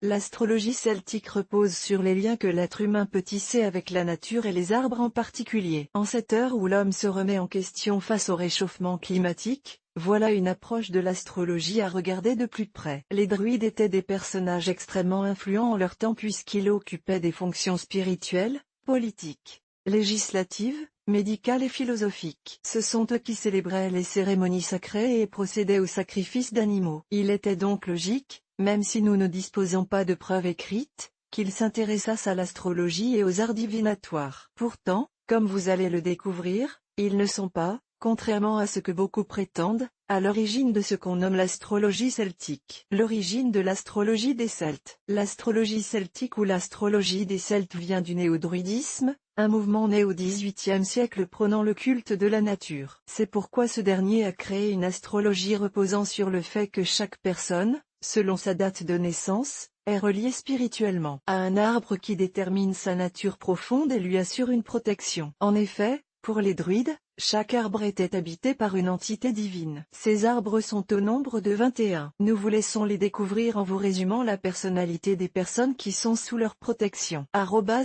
L'astrologie celtique repose sur les liens que l'être humain peut tisser avec la nature et les arbres en particulier. En cette heure où l'homme se remet en question face au réchauffement climatique, voilà une approche de l'astrologie à regarder de plus près. Les druides étaient des personnages extrêmement influents en leur temps puisqu'ils occupaient des fonctions spirituelles, politiques, législatives, médicales et philosophiques. Ce sont eux qui célébraient les cérémonies sacrées et procédaient au sacrifice d'animaux. Il était donc logique, même si nous ne disposons pas de preuves écrites, qu'ils s'intéressassent à l'astrologie et aux arts divinatoires. Pourtant, comme vous allez le découvrir, ils ne sont pas, contrairement à ce que beaucoup prétendent, à l'origine de ce qu'on nomme l'astrologie celtique. L'origine de l'astrologie des Celtes. L'astrologie celtique ou l'astrologie des Celtes vient du néo-druidisme, un mouvement né au XVIIIe siècle prônant le culte de la nature. C'est pourquoi ce dernier a créé une astrologie reposant sur le fait que chaque personne, selon sa date de naissance, est reliée spirituellement à un arbre qui détermine sa nature profonde et lui assure une protection. En effet, pour les druides, chaque arbre était habité par une entité divine. Ces arbres sont au nombre de 21. Nous vous laissons les découvrir en vous résumant la personnalité des personnes qui sont sous leur protection.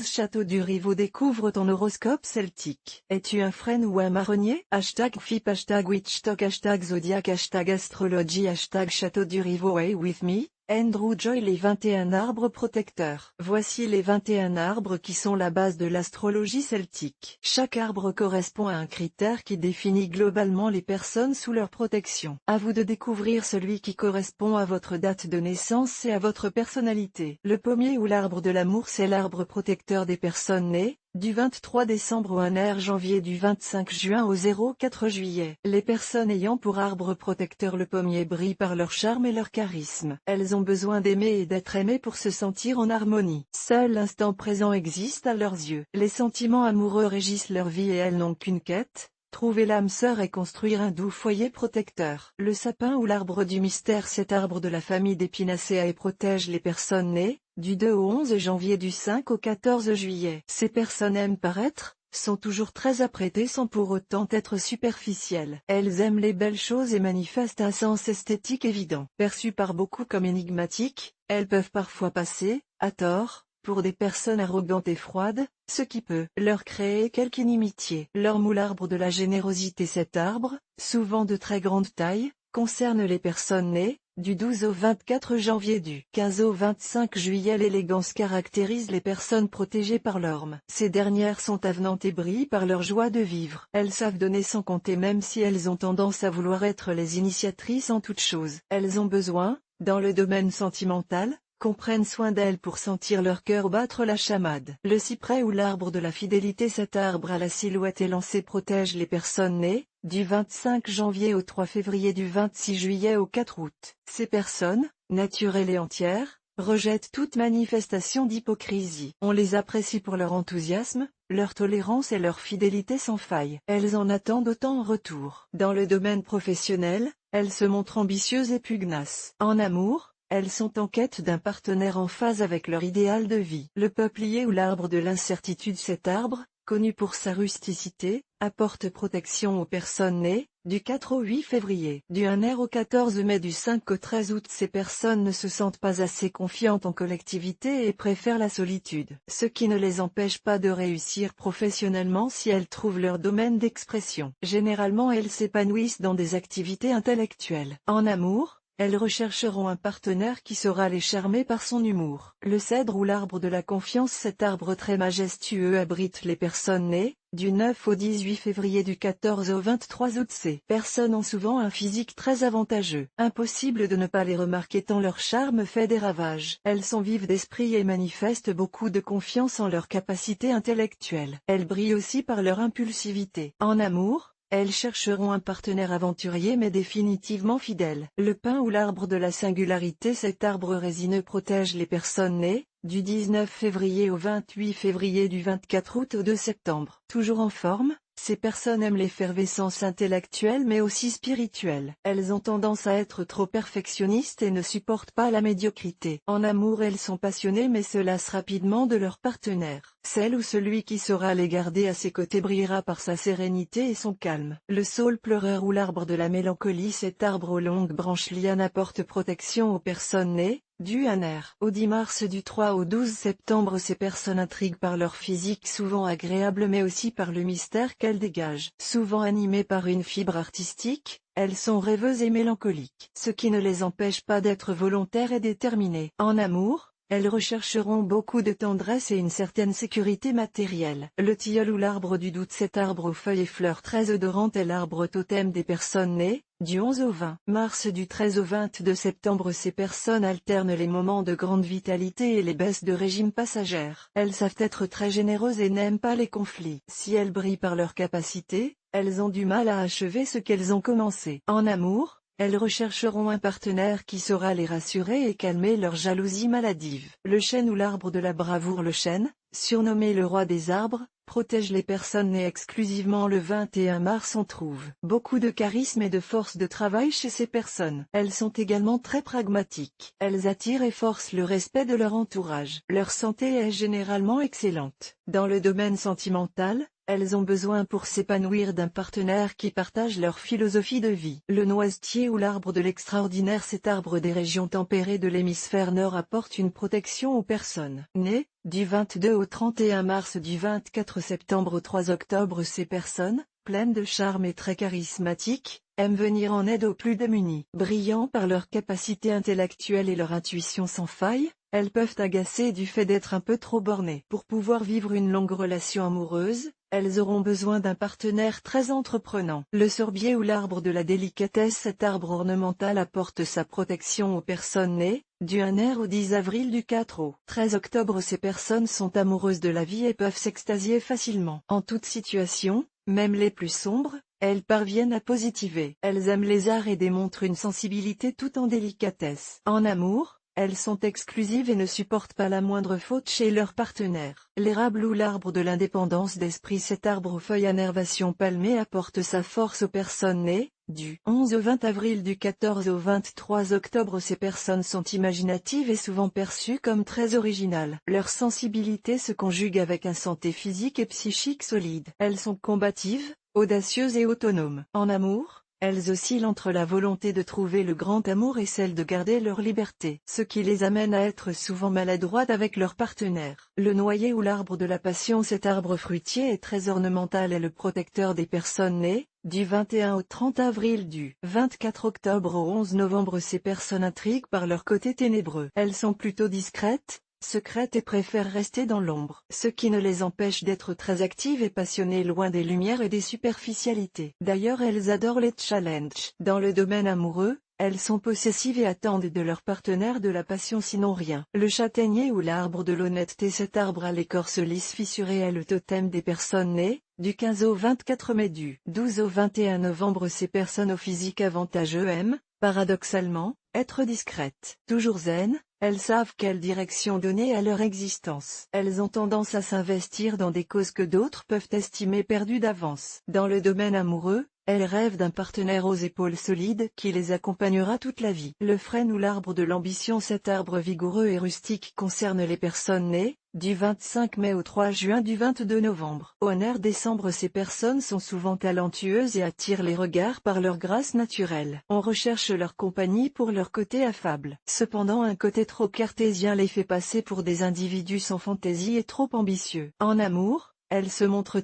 @Château du Rivaux découvre ton horoscope celtique. Es-tu un frêne ou un marronnier? #FIP, #Witchtalk, #Zodiac, #Astrologie, #Château du Rivaux. Way with me, Andrew Joy. Les 21 arbres protecteurs. Voici les 21 arbres qui sont la base de l'astrologie celtique. Chaque arbre correspond à un critère qui définit globalement les personnes sous leur protection. À vous de découvrir celui qui correspond à votre date de naissance et à votre personnalité. Le pommier ou l'arbre de l'amour, c'est l'arbre protecteur des personnes nées du 23 décembre au 1er janvier, du 25 juin au 04 juillet. Les personnes ayant pour arbre protecteur le pommier brillent par leur charme et leur charisme. Elles ont besoin d'aimer et d'être aimées pour se sentir en harmonie. Seul l'instant présent existe à leurs yeux. Les sentiments amoureux régissent leur vie et elles n'ont qu'une quête: trouver l'âme sœur et construire un doux foyer protecteur. Le sapin ou l'arbre du mystère, cet arbre de la famille d'Épinacées protège les personnes nées du 2 au 11 janvier, du 5 au 14 juillet. Ces personnes aiment paraître, sont toujours très apprêtées sans pour autant être superficielles. Elles aiment les belles choses et manifestent un sens esthétique évident. Perçues par beaucoup comme énigmatiques, elles peuvent parfois passer, à tort, pour des personnes arrogantes et froides, ce qui peut leur créer quelque inimitié. L'orme ou l'arbre de la générosité, cet arbre, souvent de très grande taille, concerne les personnes nées du 12 au 24 janvier, du 15 au 25 juillet. L'élégance caractérise les personnes protégées par l'orme. Ces dernières sont avenantes et brillent par leur joie de vivre. Elles savent donner sans compter, même si elles ont tendance à vouloir être les initiatrices en toutes choses. Elles ont besoin, dans le domaine sentimental, qu'on prenne soin d'elles pour sentir leur cœur battre la chamade. Le cyprès ou l'arbre de la fidélité, cet arbre à la silhouette élancée protège les personnes nées du 25 janvier au 3 février, du 26 juillet au 4 août. Ces personnes, naturelles et entières, rejettent toute manifestation d'hypocrisie. On les apprécie pour leur enthousiasme, leur tolérance et leur fidélité sans faille. Elles en attendent autant en retour. Dans le domaine professionnel, elles se montrent ambitieuses et pugnaces. En amour, elles sont en quête d'un partenaire en phase avec leur idéal de vie. Le peuplier ou l'arbre de l'incertitude, cet arbre, connu pour sa rusticité, apporte protection aux personnes nées du 4 au 8 février. Du 1er au 14 mai, du 5 au 13 août, ces personnes ne se sentent pas assez confiantes en collectivité et préfèrent la solitude. Ce qui ne les empêche pas de réussir professionnellement si elles trouvent leur domaine d'expression. Généralement, elles s'épanouissent dans des activités intellectuelles. En amour, elles rechercheront un partenaire qui saura les charmer par son humour. Le cèdre ou l'arbre de la confiance, cet arbre très majestueux abrite les personnes nées du 9 au 18 février, du 14 au 23 août. Ces personnes ont souvent un physique très avantageux. Impossible de ne pas les remarquer tant leur charme fait des ravages. Elles sont vives d'esprit et manifestent beaucoup de confiance en leurs capacités intellectuelles. Elles brillent aussi par leur impulsivité. En amour, elles chercheront un partenaire aventurier mais définitivement fidèle. Le pin ou l'arbre de la singularité, cet arbre résineux protège les personnes nées du 19 février au 28 février, du 24 août au 2 septembre. Toujours en forme, ces personnes aiment l'effervescence intellectuelle mais aussi spirituelle. Elles ont tendance à être trop perfectionnistes et ne supportent pas la médiocrité. En amour, elles sont passionnées mais se lassent rapidement de leur partenaire. Celle ou celui qui saura les garder à ses côtés brillera par sa sérénité et son calme. Le saule pleureur ou l'arbre de la mélancolie, cet arbre aux longues branches lianes apporte protection aux personnes nées Du 1 R. Au 10 mars du 3 au 12 septembre, ces personnes intriguent par leur physique souvent agréable mais aussi par le mystère qu'elles dégagent. Souvent animées par une fibre artistique, elles sont rêveuses et mélancoliques, ce qui ne les empêche pas d'être volontaires et déterminées. En amour, elles rechercheront beaucoup de tendresse et une certaine sécurité matérielle. Le tilleul ou l'arbre du doute. Cet arbre aux feuilles et fleurs très odorantes est l'arbre totem des personnes nées du 11 au 20 mars. Du 13 au 22 septembre, ces personnes alternent les moments de grande vitalité et les baisses de régime passagères. Elles savent être très généreuses et n'aiment pas les conflits. Si elles brillent par leur capacité, elles ont du mal à achever ce qu'elles ont commencé. En amour, elles rechercheront un partenaire qui saura les rassurer et calmer leur jalousie maladive. Le chêne ou l'arbre de la bravoure. Le chêne, surnommé le roi des arbres, protège les personnes nées exclusivement le 21 mars. On trouve beaucoup de charisme et de force de travail chez ces personnes. Elles sont également très pragmatiques. Elles attirent et forcent le respect de leur entourage. Leur santé est généralement excellente. Dans le domaine sentimental, elles ont besoin pour s'épanouir d'un partenaire qui partage leur philosophie de vie. Le noisetier ou l'arbre de l'extraordinaire. Cet arbre des régions tempérées de l'hémisphère nord apporte une protection aux personnes nées du 22 au 31 mars. Du 24 septembre au 3 octobre, ces personnes, pleines de charme et très charismatiques, aiment venir en aide aux plus démunis. Brillant par leur capacité intellectuelle et leur intuition sans faille, elles peuvent agacer du fait d'être un peu trop bornées. Pour pouvoir vivre une longue relation amoureuse, elles auront besoin d'un partenaire très entreprenant. Le sorbier ou l'arbre de la délicatesse. Cet arbre ornemental apporte sa protection aux personnes nées du 1 R au 10 avril. Du 4 au 13 octobre, ces personnes sont amoureuses de la vie et peuvent s'extasier facilement. En toute situation, même les plus sombres, elles parviennent à positiver. Elles aiment les arts et démontrent une sensibilité tout en délicatesse. En amour, elles sont exclusives et ne supportent pas la moindre faute chez leur partenaire. L'érable ou l'arbre de l'indépendance d'esprit. Cet arbre aux feuilles à nervation palmée apporte sa force aux personnes nées du 11 au 20 avril. Du 14 au 23 octobre, ces personnes sont imaginatives et souvent perçues comme très originales. Leur sensibilité se conjugue avec une santé physique et psychique solide. Elles sont combatives, audacieuses et autonomes. En amour, elles oscillent entre la volonté de trouver le grand amour et celle de garder leur liberté, ce qui les amène à être souvent maladroites avec leur partenaire. Le noyer ou l'arbre de la passion. Cet arbre fruitier est très ornemental et le protecteur des personnes nées du 21 au 30 avril. Du 24 octobre au 11 novembre, ces personnes intriguent par leur côté ténébreux. Elles sont plutôt discrètes, secrètes et préfèrent rester dans l'ombre, ce qui ne les empêche d'être très actives et passionnées loin des lumières et des superficialités. D'ailleurs, elles adorent les challenges. Dans le domaine amoureux, elles sont possessives et attendent de leur partenaire de la passion sinon rien. Le châtaignier ou l'arbre de l'honnêteté. Cet arbre à l'écorce lisse fissurée est le totem des personnes nées du 15 au 24 mai. Du 12 au 21 novembre, ces personnes au physique avantageux aiment, paradoxalement, être discrètes. Toujours zen, elles savent quelle direction donner à leur existence. Elles ont tendance à s'investir dans des causes que d'autres peuvent estimer perdues d'avance. Dans le domaine amoureux, elles rêvent d'un partenaire aux épaules solides qui les accompagnera toute la vie. Le frêne ou l'arbre de l'ambition. Cet arbre vigoureux et rustique concerne les personnes nées du 25 mai au 3 juin. Du 22 novembre au 1 décembre, ces personnes sont souvent talentueuses et attirent les regards par leur grâce naturelle. On recherche leur compagnie pour leur côté affable. Cependant, un côté trop cartésien les fait passer pour des individus sans fantaisie et trop ambitieux. En amour, elles se montrent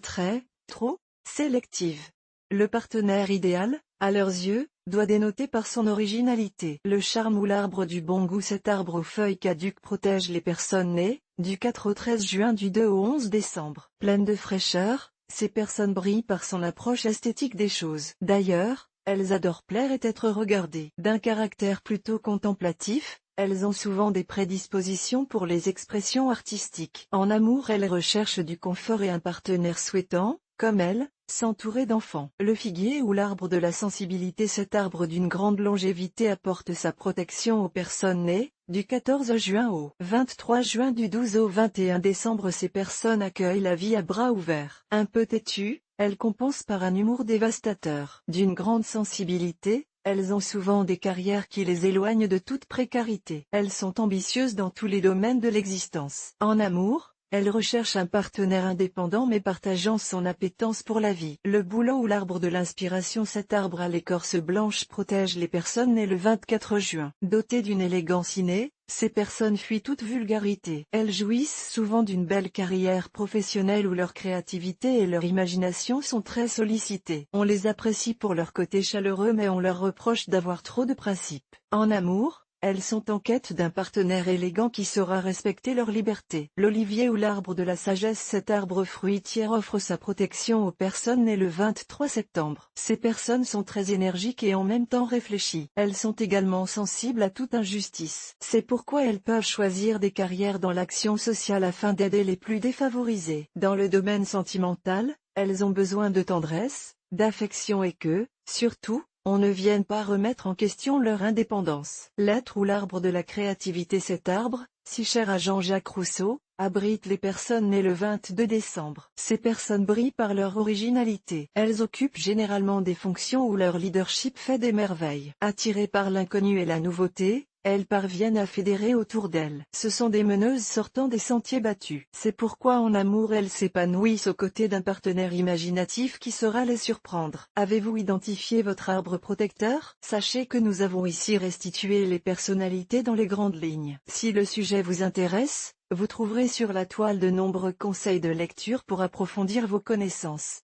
trop sélectives. Le partenaire idéal, à leurs yeux, doit dénoter par son originalité. Le charme ou l'arbre du bon goût. Cet arbre aux feuilles caduques protège les personnes nées du 4 au 13 juin. Du 2 au 11 décembre. Pleine de fraîcheur, ces personnes brillent par son approche esthétique des choses. D'ailleurs, elles adorent plaire et être regardées. D'un caractère plutôt contemplatif, elles ont souvent des prédispositions pour les expressions artistiques. En amour, elles recherchent du confort et un partenaire souhaitant, comme elles, s'entourer d'enfants. Le figuier ou l'arbre de la sensibilité. Cet arbre d'une grande longévité apporte sa protection aux personnes nées du 14 juin au 23 juin. Du 12 au 21 décembre, ces personnes accueillent la vie à bras ouverts. Un peu têtues, elles compensent par un humour dévastateur. D'une grande sensibilité, elles ont souvent des carrières qui les éloignent de toute précarité. Elles sont ambitieuses dans tous les domaines de l'existence. En amour, elles recherchent un partenaire indépendant mais partageant son appétence pour la vie. Le bouleau ou l'arbre de l'inspiration. Cet arbre à l'écorce blanche protège les personnes nées le 24 juin. Doté d'une élégance innée, Ces personnes fuient toute vulgarité. Elles jouissent souvent d'une belle carrière professionnelle où leur créativité et leur imagination sont très sollicitées. On les apprécie pour leur côté chaleureux mais on leur reproche d'avoir trop de principes. En amour, elles sont en quête d'un partenaire élégant qui saura respecter leur liberté. L'olivier ou l'arbre de la sagesse. Cet arbre fruitier offre sa protection aux personnes nées le 23 septembre. Ces personnes sont très énergiques et en même temps réfléchies. Elles sont également sensibles à toute injustice. C'est pourquoi elles peuvent choisir des carrières dans l'action sociale afin d'aider les plus défavorisés. Dans le domaine sentimental, elles ont besoin de tendresse, d'affection et que, surtout, on ne vienne pas remettre en question leur indépendance. L'être ou l'arbre de la créativité. Cet arbre, si cher à Jean-Jacques Rousseau, abrite les personnes nées le 22 décembre. Ces personnes brillent par leur originalité. Elles occupent généralement des fonctions où leur leadership fait des merveilles. Attirées par l'inconnu et la nouveauté, elles parviennent à fédérer autour d'elles. Ce sont des meneuses sortant des sentiers battus. C'est pourquoi en amour elles s'épanouissent aux côtés d'un partenaire imaginatif qui saura les surprendre. Avez-vous identifié votre arbre protecteur? Sachez que nous avons ici restitué les personnalités dans les grandes lignes. Si le sujet vous intéresse, vous trouverez sur la toile de nombreux conseils de lecture pour approfondir vos connaissances.